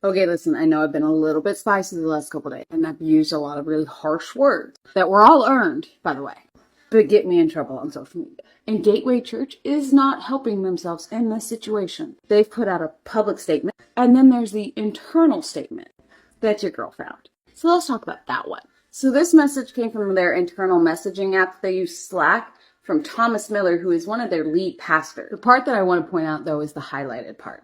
Okay, listen, I know I've been a little bit spicy the last couple days, and I've used a lot of really harsh words that were all earned, by the way, but get me in trouble on social media. And Gateway Church is not helping themselves in this situation. They've put out a public statement, and then there's the internal statement that your girl found. So let's talk about that one. So this message came from their internal messaging app. They use Slack from Thomas Miller, who is one of their lead pastors. The part that I want to point out, though, is the highlighted part.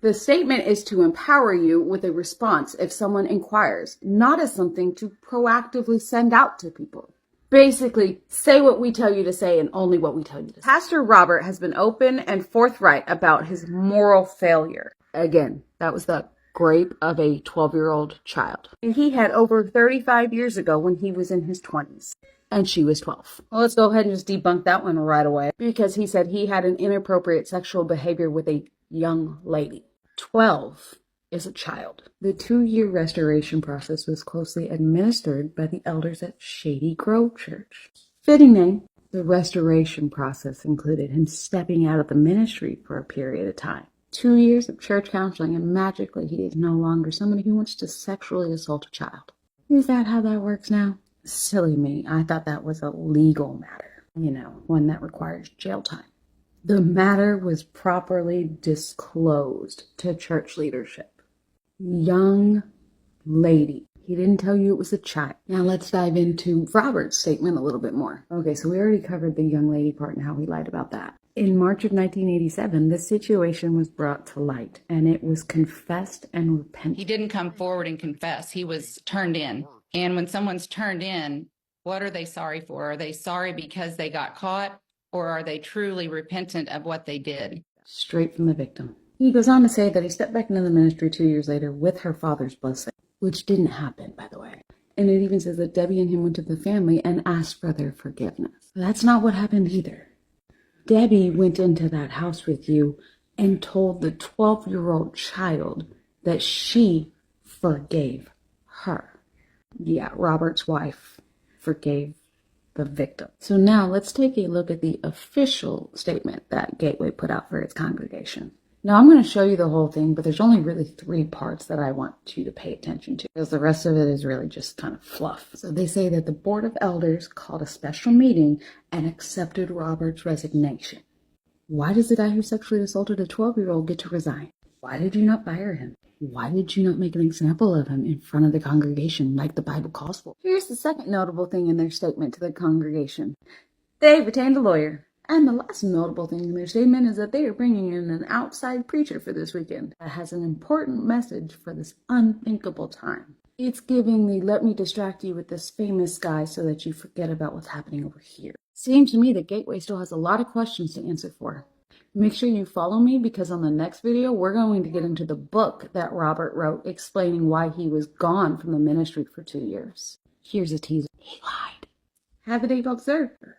The statement is to empower you with a response if someone inquires, not as something to proactively send out to people. Basically, say what we tell you to say and only what we tell you to say. Pastor Robert has been open and forthright about his moral failure. Again, that was the grape of a 12-year-old child. And he had over 35 years ago when he was in his 20s. And she was 12. Well, let's go ahead and just debunk that one right away. Because he said he had an inappropriate sexual behavior with a young lady. 12 is a child. The 2-year restoration process was closely administered by the elders at Shady Grove Church. Fitting name. The restoration process included him stepping out of the ministry for a period of time. 2 years of church counseling, and magically he is no longer somebody who wants to sexually assault a child. Is that how that works now? Silly me. I thought that was a legal matter. One that requires jail time. The matter was properly disclosed to church leadership. Young lady. He didn't tell you it was a child. Now let's dive into Robert's statement a little bit more. Okay, so we already covered the young lady part and how he lied about that. In March of 1987, this situation was brought to light, and it was confessed and repented. He didn't come forward and confess. He was turned in. And when someone's turned in, what are they sorry for? Are they sorry because they got caught? Or are they truly repentant of what they did? Straight from the victim. He goes on to say that he stepped back into the ministry 2 years later with her father's blessing, which didn't happen, by the way. And it even says that Debbie and him went to the family and asked for their forgiveness. That's not what happened either. Debbie went into that house with you and told the 12-year-old child that she forgave her. Yeah, Robert's wife forgave the victim. So now let's take a look at the official statement that Gateway put out for its congregation. Now I'm going to show you the whole thing, but there's only really 3 parts that I want you to pay attention to, because the rest of it is really just kind of fluff. So they say that the Board of Elders called a special meeting and accepted Robert's resignation. Why does the guy who sexually assaulted a 12-year-old get to resign? Why did you not fire him? Why did you not make an example of him in front of the congregation like the Bible calls for? Here's the second notable thing in their statement to the congregation. They retained a lawyer. And the last notable thing in their statement is that they are bringing in an outside preacher for this weekend that has an important message for this unthinkable time. It's giving the let me distract you with this famous guy so that you forget about what's happening over here. Seems to me that Gateway still has a lot of questions to answer for. Make sure you follow me, because on the next video, we're going to get into the book that Robert wrote explaining why he was gone from the ministry for 2 years. Here's a teaser. He lied. Have a day, observer.